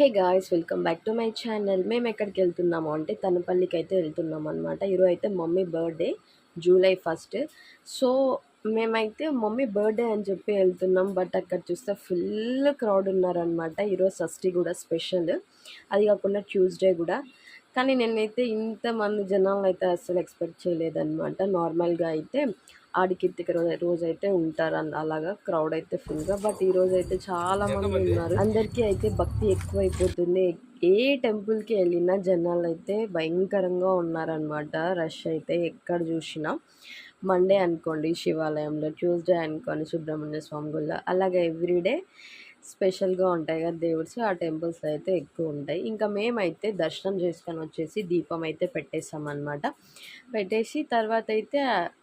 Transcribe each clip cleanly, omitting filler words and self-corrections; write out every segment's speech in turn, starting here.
Hey guys, welcome back to my channel. మేము ఎక్కడికి వెళ్తున్నాము అంటే తనపల్లికి అయితే వెళ్తున్నాం అనమాట. ఈరోజు అయితే మమ్మీ బర్త్డే, జూలై 1. సో మేమైతే మమ్మీ బర్త్డే అని చెప్పి వెళ్తున్నాం. బట్ అక్కడ చూస్తే ఫుల్ క్రౌడ్ ఉన్నారనమాట. ఈరోజు షష్ఠి కూడా స్పెషల్, అది కాకుండా ట్యూస్డే కూడా. కానీ నేనైతే ఇంతమంది జనాలను అయితే అస్సలు ఎక్స్పెక్ట్ చేయలేదన్నమాట. నార్మల్గా అయితే ఆడికిత్తిక రోజైతే ఉంటారు అలాగా క్రౌడ్ అయితే ఫుల్గా. బట్ ఈ రోజు అయితే చాలా మంది ఉన్నారు. అందరికీ అయితే భక్తి ఎక్కువైపోతుంది. ఏ టెంపుల్కి వెళ్ళినా జనాలు అయితే భయంకరంగా ఉన్నారనమాట. రష్ అయితే ఎక్కడ చూసినా. మండే అనుకోండి శివాలయంలో, ట్యూస్డే అనుకోండి సుబ్రహ్మణ్య స్వామి గుళ్ళ, అలాగే ఎవ్రీడే స్పెషల్గా ఉంటాయి కదా దేవుడ్స్, ఆ టెంపుల్స్లో అయితే ఎక్కువ ఉంటాయి. ఇంకా మేమైతే దర్శనం చేసుకొని వచ్చేసి దీపం అయితే పెట్టేసామన్నమాట. పెట్టేసి తర్వాత అయితే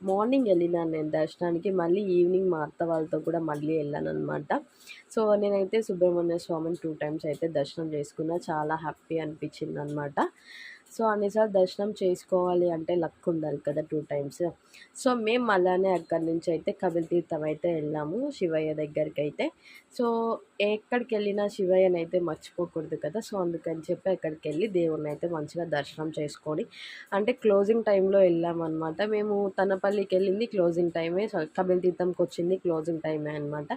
మార్నింగ్ వెళ్ళినాను నేను దర్శనానికి. మళ్ళీ ఈవినింగ్ మా అత్త వాళ్ళతో కూడా మళ్ళీ వెళ్ళాను అనమాట. సో నేనైతే సుబ్రహ్మణ్య స్వామిని 2 టైమ్స్ అయితే దర్శనం చేసుకున్నా. చాలా హ్యాపీ అనిపించింది అనమాట. సో అన్నిసార్లు దర్శనం చేసుకోవాలి అంటే లక్ ఉండాలి కదా 2 టైమ్స్. సో మేము అలానే అక్కడి నుంచి అయితే కపిల తీర్థం అయితే వెళ్ళాము శివయ్య దగ్గరికి అయితే. సో ఎక్కడికి వెళ్ళినా శివయ్యని అయితే మర్చిపోకూడదు కదా. సో అందుకని చెప్పి అక్కడికి వెళ్ళి దేవుడిని అయితే మంచిగా దర్శనం చేసుకొని, అంటే క్లోజింగ్ టైంలో వెళ్ళామన్నమాట. మేము తనపల్లికి వెళ్ళింది క్లోజింగ్ టైమే, సో కపిల తీర్థంకి వచ్చింది క్లోజింగ్ టైమే అనమాట.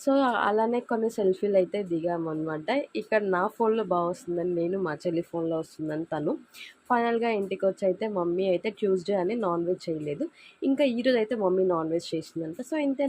సో అలానే కొన్ని సెల్ఫీలు అయితే దిగామన్నమాట. ఇక్కడ నా ఫోన్లో బాగా వస్తుందని నేను, మా చెల్లి ఫోన్లో వస్తుందని తను. ఫైనల్గా ఇంటికి వచ్చి అయితే మమ్మీ అయితే ట్యూస్డే అని నాన్ వెజ్ చేయలేదు. ఇంకా ఈరోజు అయితే మమ్మీ నాన్ వెజ్ చేసిందంట. సో ఇంతే.